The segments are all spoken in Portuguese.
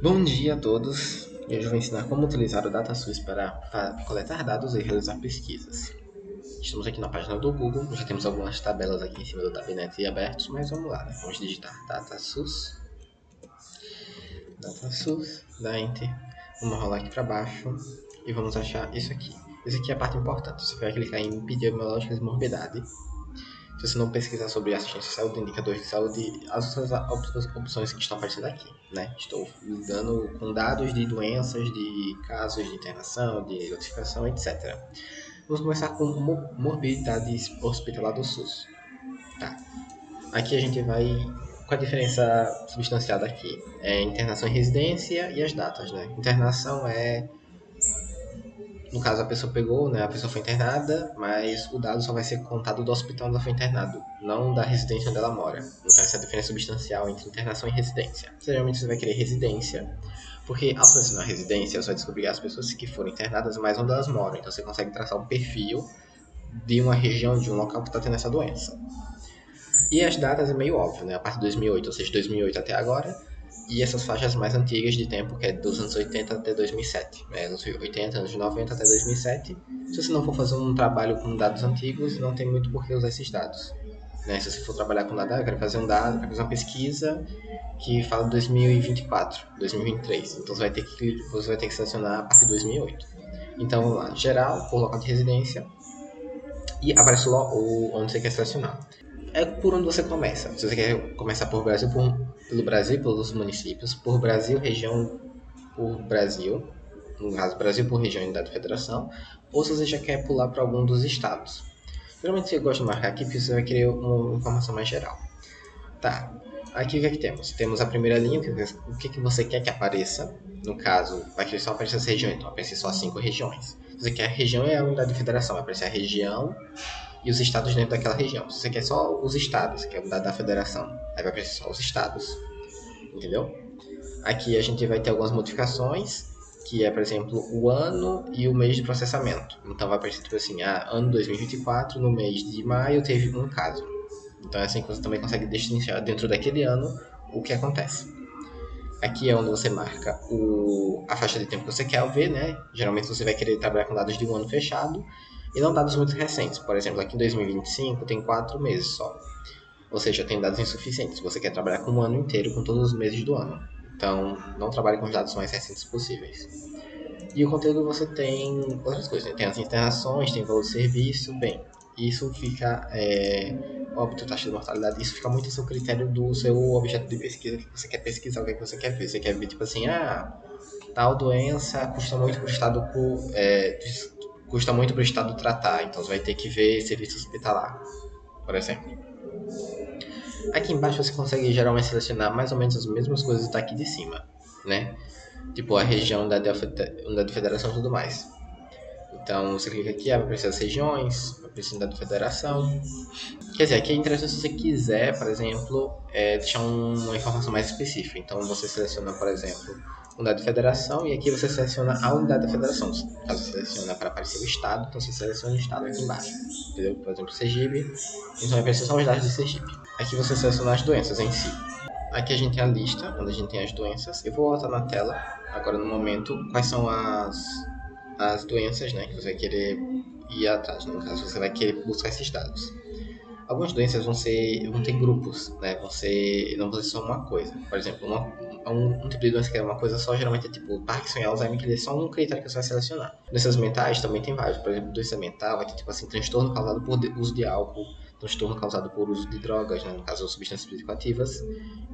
Bom dia a todos. Hoje eu vou ensinar como utilizar o DataSUS para coletar dados e realizar pesquisas. Estamos aqui na página do Google, já temos algumas tabelas aqui em cima do Tabinete abertos, mas vamos lá, né? Vamos digitar DataSUS, dá Enter, vamos rolar aqui para baixo e vamos achar isso aqui. Isso aqui é a parte importante, você vai clicar em epidemiológicas e morbidade. Se você não pesquisar sobre assistência de saúde, indicadores de saúde, as outras opções que estão aparecendo aqui, né? Estou lidando com dados de doenças, de casos de internação, de notificação, etc. Vamos começar com morbidade hospitalar do SUS. Tá. Aqui a gente vai com a diferença substanciada aqui. É internação em residência e as datas, né? Internação é, no caso, a pessoa pegou, né? A pessoa foi internada, mas o dado só vai ser contado do hospital onde ela foi internada, não da residência onde ela mora. Então, essa é a diferença substancial entre internação e residência. Geralmente, você vai querer residência, porque ao selecionar residência, você vai descobrir as pessoas que foram internadas, mais onde elas moram. Então, você consegue traçar um perfil de uma região, de um local que está tendo essa doença. E as datas é meio óbvio, né? A partir de 2008, ou seja, 2008 até agora, e essas faixas mais antigas de tempo, que é dos anos 80 até 2007. Anos 80, anos 90 até 2007. Se você não for fazer um trabalho com dados antigos, não tem muito por que usar esses dados. Né? Se você for trabalhar com dados, eu quero fazer um dado, quero fazer uma pesquisa que fala de 2024, 2023. Então você vai ter que selecionar a partir de 2008. Então vamos lá, geral, por local de residência, e aparece onde você quer selecionar. É por onde você começa. Se você quer começar pelo Brasil, pelos municípios, por Brasil, região por Brasil, no caso, Brasil por região e unidade de federação, ou se você já quer pular para algum dos estados. Geralmente você gosta de marcar aqui porque você vai querer uma informação mais geral. Tá, aqui o que é que temos? Temos a primeira linha, o que você quer que apareça. No caso, vai querer só aparecer as regiões, então vai aparecer só 5 regiões. Se você quer a região, é a unidade de federação, vai aparecer a região e os estados dentro daquela região. Se você quer só os estados, que é o da federação, aí vai aparecer só os estados, entendeu? Aqui a gente vai ter algumas modificações, que é, por exemplo, o ano e o mês de processamento. Então vai aparecer tipo assim, ano 2024, no mês de maio teve um caso. Então é assim que você também consegue destrinchar dentro daquele ano o que acontece. Aqui é onde você marca a faixa de tempo que você quer ver, né? Geralmente você vai querer trabalhar com dados de um ano fechado e não dados muito recentes. Por exemplo, aqui em 2025 tem 4 meses só. Ou seja, tem dados insuficientes. Você quer trabalhar com um ano inteiro, com todos os meses do ano. Então, não trabalhe com os dados mais recentes possíveis. E o conteúdo você tem outras coisas, né? Tem as internações, tem valor de serviço, bem, isso fica, óbito, taxa de mortalidade, isso fica muito a seu critério do seu objeto de pesquisa, que você quer pesquisar, o que você quer ver. Você quer ver, tipo assim, tal doença custa muito para o Estado tratar, então você vai ter que ver serviço hospitalar, por exemplo. Aqui embaixo você consegue geralmente selecionar mais ou menos as mesmas coisas daqui de cima, né? Tipo a região da federação e tudo mais. Então você clica aqui, vai aparecer as regiões, vai aparecer a unidade de federação. Quer dizer, aqui é interessante se você quiser, por exemplo, deixar uma informação mais específica. Então você seleciona, por exemplo, unidade de federação e aqui você seleciona a unidade da federação. Caso você seleciona para aparecer o estado, então você seleciona o estado aqui embaixo. Entendeu? Por exemplo, Sergipe, então vai aparecer só os dados de Sergipe. Aqui você seleciona as doenças em si. Aqui a gente tem a lista, onde a gente tem as doenças. Eu vou botar na tela, agora no momento, quais são as doenças, né, que você vai querer ir atrás. No caso, você vai querer buscar esses dados. Algumas doenças vão ter grupos, né? Não vão ser só uma coisa. Por exemplo, um tipo de doença que é uma coisa só, geralmente é tipo Parkinson e Alzheimer, que é só um critério que você vai selecionar. Doenças mentais também tem vários. Por exemplo, doença mental vai ter tipo assim, transtorno causado por uso de álcool, transtorno causado por uso de drogas, né? No caso, substâncias psicoativas.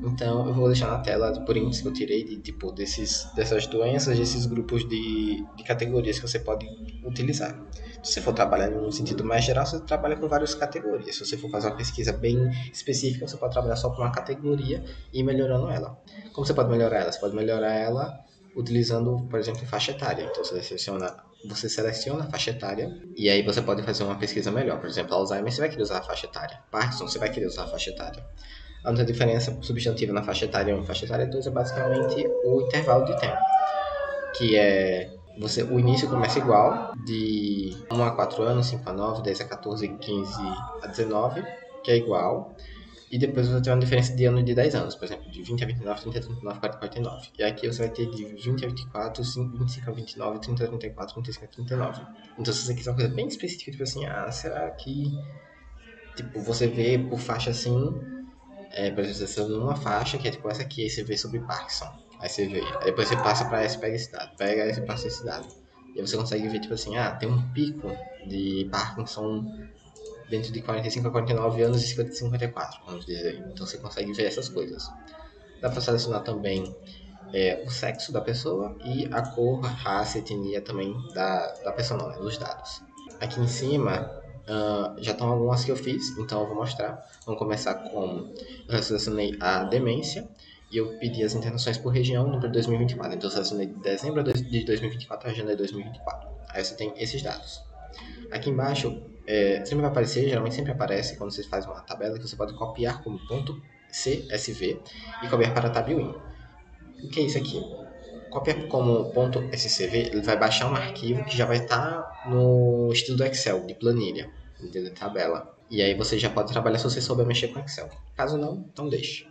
Então, eu vou deixar na tela por índice que eu tirei de tipo dessas doenças, desses grupos de categorias que você pode utilizar. Se você for trabalhar em um sentido mais geral, você trabalha com várias categorias. Se você for fazer uma pesquisa bem específica, você pode trabalhar só com uma categoria e ir melhorando ela. Como você pode melhorar ela? Você pode melhorar ela utilizando, por exemplo, faixa etária. Então você seleciona a faixa etária e aí você pode fazer uma pesquisa melhor. Por exemplo, Alzheimer você vai querer usar a faixa etária. Parkinson você vai querer usar a faixa etária. A única diferença substantiva na faixa etária 1 e faixa etária 2 é basicamente o intervalo de tempo, que é o início começa igual, de 1 a 4 anos, 5 a 9, 10 a 14, 15 a 19, que é igual. E depois você tem uma diferença de ano de 10 anos, por exemplo, de 20 a 29, 30 a 39, 40 a 49. E aqui você vai ter de 20 a 24, 25 a 29, 30 a 34, 35 a 39. Então se você quiser uma coisa bem específica, tipo assim, será que tipo, você vê por faixa assim, por exemplo, você tá numa faixa que é tipo essa aqui, aí você vê sobre Parkinson. Aí você vê, aí depois você passa pra essa, pega esse dado, pega esse e passa esse dado. E aí você consegue ver, tipo assim, tem um pico de Parkinson dentro de 45 a 49 anos e 50 a 54, vamos dizer. Então você consegue ver essas coisas. Dá para selecionar também o sexo da pessoa e a cor, a raça, a etnia também da pessoa, não, né, dos dados. Aqui em cima já estão algumas que eu fiz, então eu vou mostrar. Vamos começar com... Eu selecionei a demência e eu pedi as internações por região no 2024. Então eu selecionei de dezembro de 2024 a janeiro de 2024. Aí você tem esses dados. Aqui embaixo sempre vai aparecer, geralmente sempre aparece quando você faz uma tabela que você pode copiar como ponto CSV e copiar para a tab Win. O que é isso aqui? Copiar como ponto .scv, ele vai baixar um arquivo que já vai estar no estilo do Excel, de planilha, de tabela. E aí você já pode trabalhar se você souber mexer com Excel. Caso não, então deixe.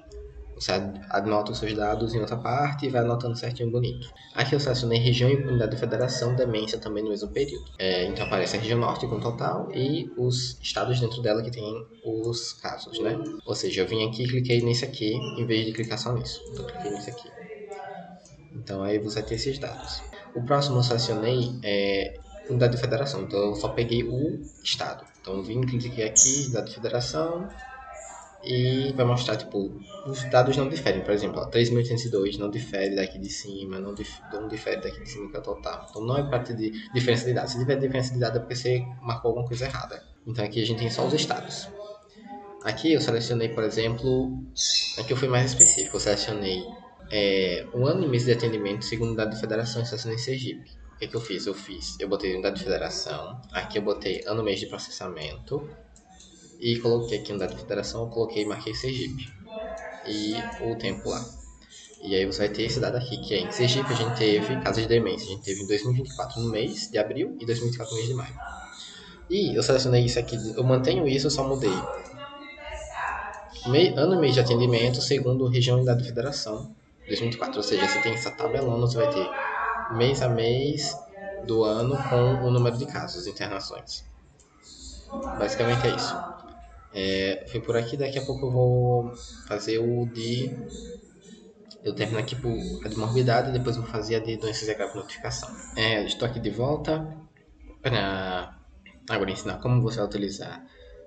Você anota os seus dados em outra parte e vai anotando certinho bonito. Aqui eu selecionei região e unidade de federação, demência também no mesmo período. Então aparece a região norte com total e os estados dentro dela que tem os casos, né? Ou seja, eu vim aqui e cliquei nesse aqui em vez de clicar só nisso. Então eu cliquei nesse aqui. Então aí você vai ter esses dados. O próximo eu selecionei unidade de federação, então eu só peguei o estado. Então eu vim, cliquei aqui, unidade de federação, e vai mostrar, tipo, os dados não diferem. Por exemplo, 3.802 não difere daqui de cima, não difere daqui de cima que é o total. Então não é parte de diferença de dados. Se tiver diferença de dados é porque você marcou alguma coisa errada. Então aqui a gente tem só os estados. Aqui eu selecionei, por exemplo, aqui eu fui mais específico, eu selecionei um ano e mês de atendimento segundo unidade de federação e selecionei Sergipe. O que eu fiz? Eu botei unidade de federação, aqui eu botei ano e mês de processamento e coloquei aqui unidade de federação, eu coloquei e marquei Sergipe e o tempo lá. E aí você vai ter esse dado aqui, que é em Sergipe a gente teve casos de demência, a gente teve em 2024 no mês de abril e 2024 no mês de maio. E eu selecionei isso aqui, eu mantenho isso, eu só mudei ano e mês de atendimento segundo região e unidade de federação 2024. Ou seja, você tem essa tabelona, você vai ter mês a mês do ano com o número de casos, internações. Basicamente é isso. Fui por aqui, daqui a pouco eu vou fazer o de... Eu termino aqui por a de morbidade e depois vou fazer a de doenças e agravos de notificação. Estou aqui de volta para agora ensinar como você vai utilizar,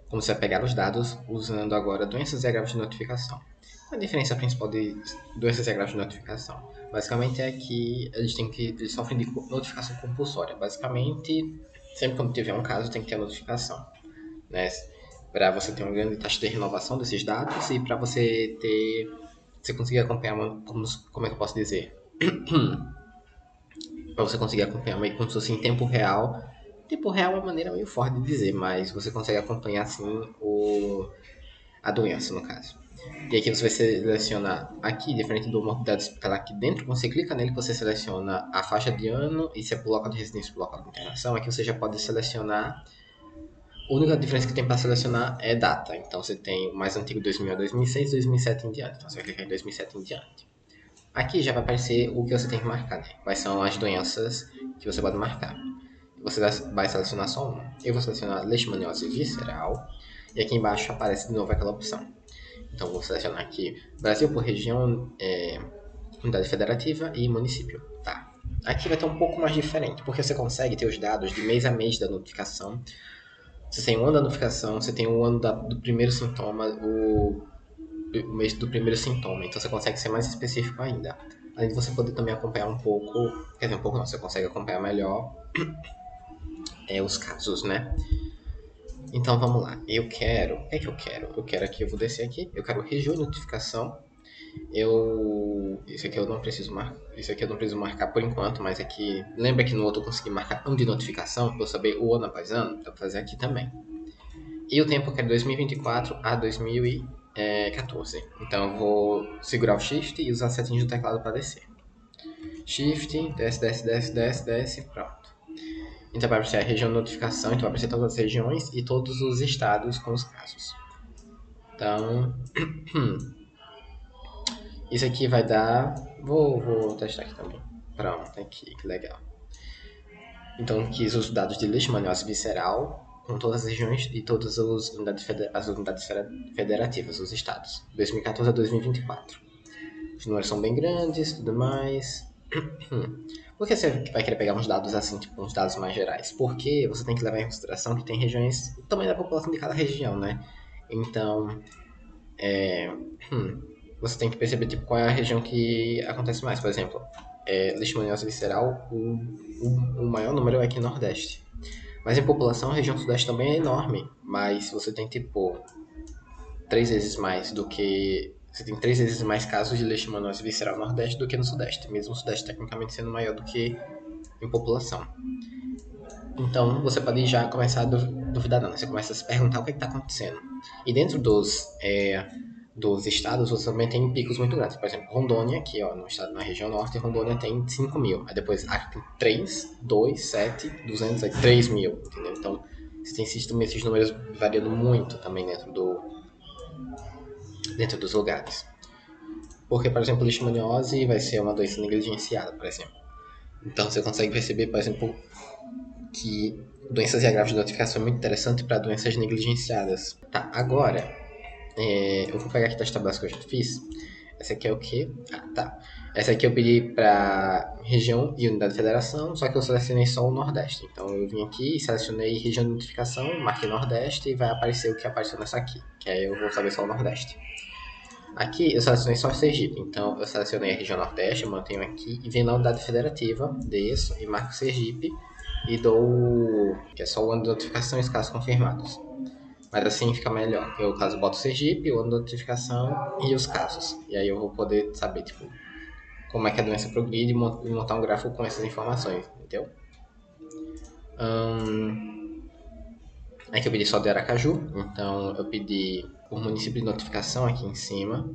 como você vai pegar os dados usando agora doenças e agravos de notificação. A diferença principal de doenças e agravos de notificação, basicamente, é que eles sofrem de notificação compulsória. Basicamente, sempre quando tiver um caso, tem que ter a notificação, né? Para você ter uma grande taxa de renovação desses dados e para você conseguir acompanhar, como é que eu posso dizer? Para você conseguir acompanhar meio como se fosse em tempo real. Tempo real é uma maneira meio forte de dizer, mas você consegue acompanhar assim a doença, no caso. E aqui você vai selecionar aqui, diferente do morbidade hospitalar aqui dentro, quando você clica nele, você seleciona a faixa de ano e se é por local de residência ou por local de internação. Aqui você já pode selecionar. A única diferença que tem para selecionar é data. Então você tem o mais antigo 2000 a 2006, 2007 em diante. Então você vai clicar em 2007 em diante. Aqui já vai aparecer o que você tem que marcar, né? Quais são as doenças que você pode marcar. Você vai selecionar só uma. Eu vou selecionar leishmaniose visceral. E aqui embaixo aparece de novo aquela opção. Então vou selecionar aqui Brasil por região, unidade federativa e município. Tá. Aqui vai estar um pouco mais diferente, porque você consegue ter os dados de mês a mês da notificação. Você tem o ano da notificação, você tem o ano do primeiro sintoma, o mês do primeiro sintoma. Então você consegue ser mais específico ainda. Além de você poder também acompanhar um pouco, quer dizer, um pouco não, você consegue acompanhar melhor os casos, né? Então vamos lá. O que é que eu quero? Eu quero aqui, eu vou descer aqui, eu quero região de notificação. Isso aqui eu não preciso marcar. Isso aqui eu não preciso marcar por enquanto, mas aqui. Lembra que no outro eu consegui marcar ano de notificação para eu saber o ano após ano? Dá pra fazer aqui também. E o tempo que é 2024 a 2014. Então eu vou segurar o Shift e usar a setinha do teclado para descer. Shift, desce, desce, desce, desce, desce, pronto. Então vai aparecer a região de notificação, então vai aparecer todas as regiões e todos os estados com os casos. Então, isso aqui vai dar... Vou testar aqui também. Pronto, aqui, que legal. Então, quis os dados de leishmaniose visceral com todas as regiões e todas as unidades federativas, os estados, 2014 a 2024. Os números são bem grandes, tudo mais. Por que você vai querer pegar uns dados assim, tipo uns dados mais gerais? Porque você tem que levar em consideração que tem regiões, o tamanho da população de cada região, né? Então, você tem que perceber tipo, qual é a região que acontece mais. Por exemplo, leishmaniose visceral, o maior número é aqui no Nordeste. Mas em população, a região Sudeste também é enorme. Mas você tem, tipo, 3 vezes mais do que... Você tem 3 vezes mais casos de leishmaniose visceral no Nordeste do que no Sudeste. Mesmo o Sudeste tecnicamente sendo maior do que em população. Então, você pode já começar a duvidar, não. Você começa a se perguntar o que está acontecendo. E dentro dos estados, você também tem picos muito grandes. Por exemplo, Rondônia, aqui ó, no estado, na região norte, Rondônia tem 5 mil. Aí depois Acre tem 3, 2, 7, 200, aí 3 mil, entendeu? Então, você tem esses números variando muito também dentro dos lugares. Porque, por exemplo, leishmaniose vai ser uma doença negligenciada, por exemplo. Então, você consegue perceber, por exemplo, que doenças e agravos de notificação é muito interessante para doenças negligenciadas. Tá, agora, eu vou pegar aqui das tabelas que eu já fiz. Essa aqui é o quê? Ah, tá. Essa aqui eu pedi para região e unidade de federação, só que eu selecionei só o Nordeste. Então eu vim aqui e selecionei região de notificação, marquei Nordeste e vai aparecer o que apareceu nessa aqui, que aí eu vou saber só o Nordeste. Aqui eu selecionei só o Sergipe, então eu selecionei a região Nordeste, eu mantenho aqui e venho na unidade federativa, desço e marco Sergipe e dou, que é só o ano de notificação e os casos confirmados. Mas assim fica melhor. Eu, caso, boto o Sergipe, o ano de notificação e os casos. E aí eu vou poder saber, tipo, como é que a doença progride e montar um gráfico com essas informações, entendeu? Aqui eu pedi só de Aracaju, então eu pedi o município de notificação aqui em cima.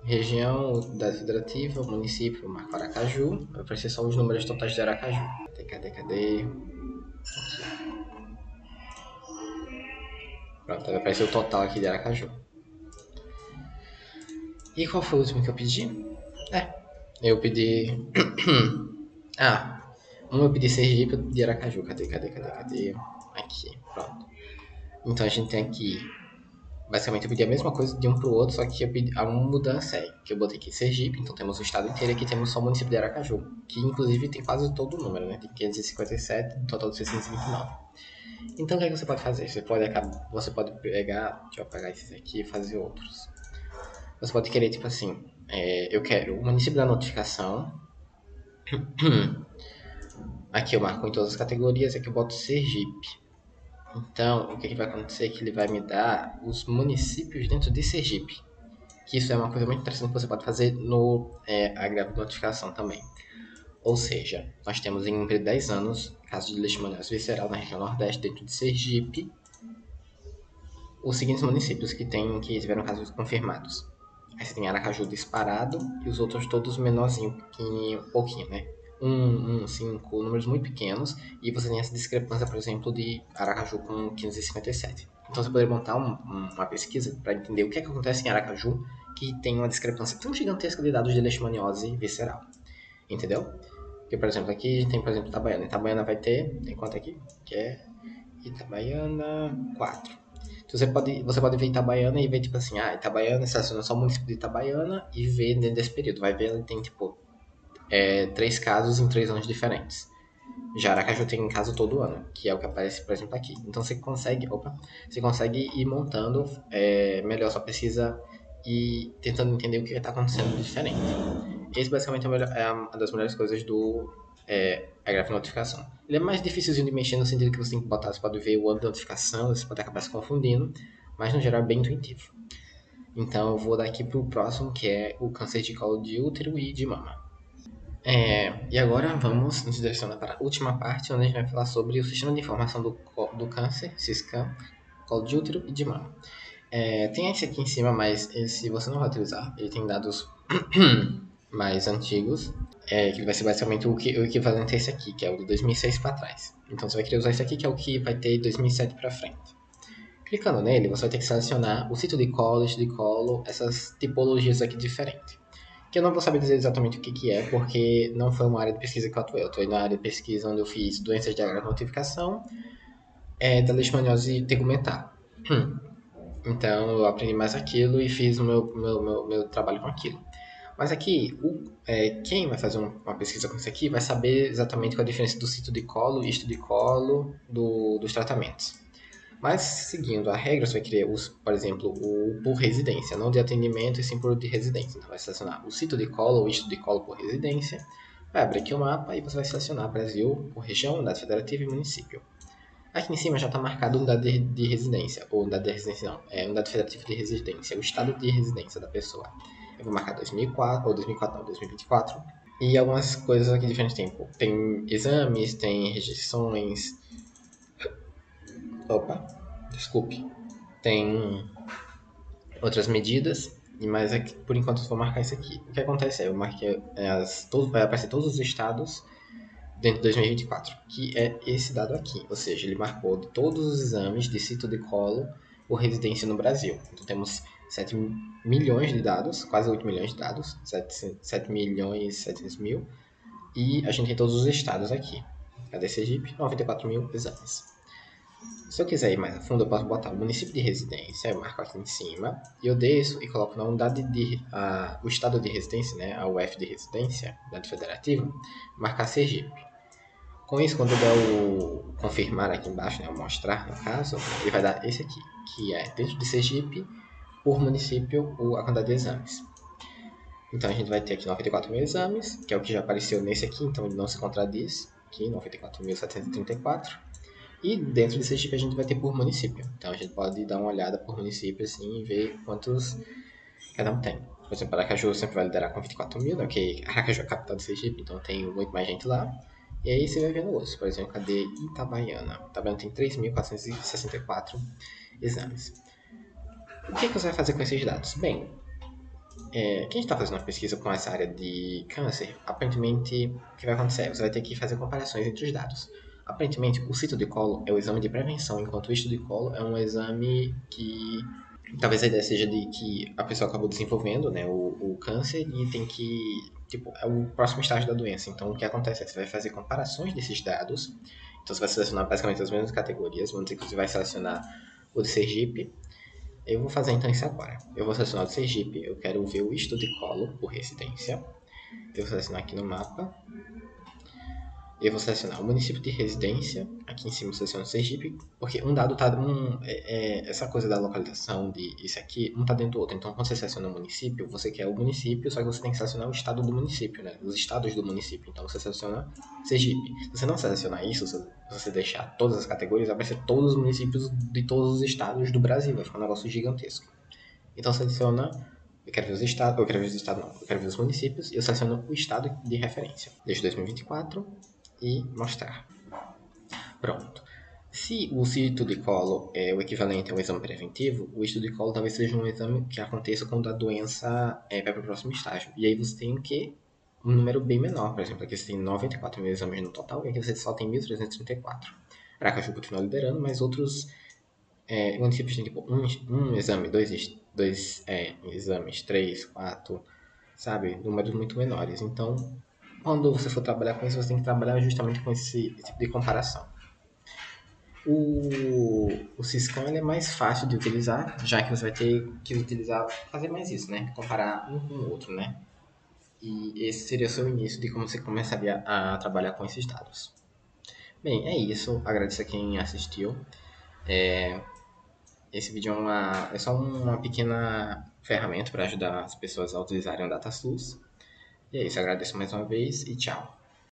Região da federativa, município, marco Aracaju. Vai aparecer só os números totais de Aracaju. Cadê? Pronto, vai aparecer o total aqui de Aracaju. E qual foi o último que eu pedi? Eu pedi... eu pedi Sergipe, eu pedi Aracaju. Cadê? Aqui, pronto. Então a gente tem aqui... Basicamente eu pedi a mesma coisa de um pro outro, só que eu pedi uma mudança aí. Que eu botei aqui Sergipe, então temos o estado inteiro, aqui temos só o município de Aracaju. Que inclusive tem quase todo o número, né? Tem 557, um total de 629. Então o que é que você pode fazer? Você pode pegar... Deixa eu apagar esses aqui e fazer outros. Você pode querer, tipo assim... eu quero o município da notificação. Aqui eu marco em todas as categorias, aqui eu boto Sergipe. Então, o que vai acontecer é que ele vai me dar os municípios dentro de Sergipe. Que isso é uma coisa muito interessante que você pode fazer no agravo de notificação também. Ou seja, nós temos em 10 anos, caso de leishmaniose visceral na região Nordeste, dentro de Sergipe, os seguintes municípios que tiveram casos confirmados. Aí você tem Aracaju disparado e os outros todos menorzinho, pequenininho, pouquinho, né? 5, números muito pequenos, e você tem essa discrepância, por exemplo, de Aracaju com 557. Então você poderia montar uma pesquisa para entender o que é que acontece em Aracaju que tem uma discrepância tão gigantesca de dados de leishmaniose visceral. Entendeu? Porque, por exemplo, aqui a gente tem, por exemplo, Itabaiana. Itabaiana vai ter, tem quanto aqui? Que é Itabaiana 4. Então você pode ver Itabaiana e ver, tipo assim, Itabaiana, seleciona só o município de Itabaiana e ver dentro desse período. Vai ver, ele tem, tipo, 3 casos em 3 anos diferentes. Já Aracaju tem caso todo ano, que é o que aparece, por exemplo, aqui. Então você consegue ir montando melhor sua pesquisa e tentando entender o que está acontecendo de diferente. Esse basicamente é uma das melhores coisas do agrafo de notificação. Ele é mais difícil de mexer no sentido que você tem que botar, você pode ver o ano de notificação, você pode acabar se confundindo, mas no geral é bem intuitivo. Então eu vou daqui para o próximo, que é o câncer de colo de útero e de mama. E agora vamos nos direcionar para a última parte, onde a gente vai falar sobre o sistema de informação do câncer, SISCAM, colo de útero e de mama. Tem esse aqui em cima, mas esse você não vai utilizar. Ele tem dados mais antigos, que vai ser basicamente o equivalente a esse aqui, que é o de 2006 para trás. Então você vai querer usar esse aqui, que é o que vai ter de 2007 para frente. Clicando nele, você vai ter que selecionar o sítio de colo, essas tipologias aqui diferentes. Que eu não vou saber dizer exatamente o que, que é, porque não foi uma área de pesquisa que eu atuei. Eu estou na área de pesquisa onde eu fiz doenças de agranotificação, da leishmaniose tegumentar. Então eu aprendi mais aquilo e fiz o meu trabalho com aquilo. Mas aqui, quem vai fazer uma pesquisa com isso aqui vai saber exatamente qual a diferença do sítio de colo e isto de colo dos tratamentos. Mas seguindo a regra, você vai querer, por exemplo, o por residência, não de atendimento e sim por de residência. Então vai selecionar o sítio de colo ou isto de colo por residência, vai abrir aqui o mapa e você vai selecionar Brasil por região, unidade federativa e município. Aqui em cima já está marcado unidade de residência, ou unidade de residência não, é unidade federativa de residência, o estado de residência da pessoa. Eu vou marcar 2004, ou 2004 não, 2024. E algumas coisas aqui diferentes tem exames, tem rejeições. Opa, desculpe. Tem outras medidas, mas aqui, por enquanto eu vou marcar isso aqui. O que acontece é, eu marquei vai aparecer todos os estados dentro de 2024, que é esse dado aqui. Ou seja, ele marcou de todos os exames de cito de colo por residência no Brasil. Então temos 7 milhões de dados, quase 8 milhões de dados, 7 milhões e 700 mil, e a gente tem todos os estados aqui. Cadê Sergipe? 94 mil exames. Se eu quiser ir mais a fundo, eu posso botar o município de residência, eu marco aqui em cima, e eu desço e coloco na unidade o estado de residência, né, a UF de residência, unidade federativa, marcar Sergipe. Com isso, quando eu der o confirmar aqui embaixo, né, o mostrar no caso, ele vai dar esse aqui, que é dentro de Sergipe, por município, a quantidade de exames. Então a gente vai ter aqui 94 mil exames, que é o que já apareceu nesse aqui, então ele não se contradiz, aqui 94.734. E dentro desse Sergipe a gente vai ter por município. Então a gente pode dar uma olhada por município assim e ver quantos cada um tem. Por exemplo, Aracaju sempre vai liderar com 24 mil, né? Porque Aracaju é a capital do Sergipe, então tem muito mais gente lá. E aí você vai vendo outros. Por exemplo, cadê Itabaiana? Itabaiana tem 3.464 exames. O que você vai fazer com esses dados? Bem, quem está fazendo uma pesquisa com essa área de câncer, aparentemente, o que vai acontecer? Você vai ter que fazer comparações entre os dados. Aparentemente, o cito de colo é o exame de prevenção, enquanto o estudo de colo é um exame que talvez a ideia seja de que a pessoa acabou desenvolvendo, né, o câncer e tem que, tipo, é o próximo estágio da doença. Então, o que acontece é que você vai fazer comparações desses dados. Então, você vai selecionar basicamente as mesmas categorias. Vamos dizer que você vai selecionar o de Sergipe. Eu vou fazer então isso agora. Eu vou selecionar o de Sergipe. Eu quero ver o estudo de colo por residência. Eu vou selecionar aqui no mapa. Eu vou selecionar o município de residência, aqui em cima eu seleciono Sergipe, porque um dado está. Essa coisa da localização de isso aqui, um está dentro do outro. Então, quando você seleciona o município, você quer o município, só que você tem que selecionar o estado do município, né? Os estados do município. Então, você seleciona Sergipe. Se você não selecionar isso, se você deixar todas as categorias, vai aparecer todos os municípios de todos os estados do Brasil. Vai ficar um negócio gigantesco. Então, seleciona. Eu quero ver os estados, eu quero ver os municípios e eu seleciono o estado de referência. Desde 2024 e mostrar. Pronto. Se o cito de colo é o equivalente a um exame preventivo, o estudo de colo talvez seja um exame que aconteça quando a doença vai para o próximo estágio. E aí você tem que um número bem menor. Por exemplo, aqui você tem 94 mil exames no total e aqui você só tem 1.334. Aracaju continua liderando, mas outros municípios têm tipo um exame, dois exames, três, quatro, sabe? Números muito menores. Então, quando você for trabalhar com isso, você tem que trabalhar justamente com esse tipo de comparação. O Syscam é mais fácil de utilizar, já que você vai ter que fazer mais isso, né? Comparar um com o outro, né? E esse seria o seu início de como você começaria a trabalhar com esses dados. Bem, é isso. Agradeço a quem assistiu. Esse vídeo é só uma pequena ferramenta para ajudar as pessoas a utilizarem o DataSUS. E é isso. Agradeço mais uma vez e tchau.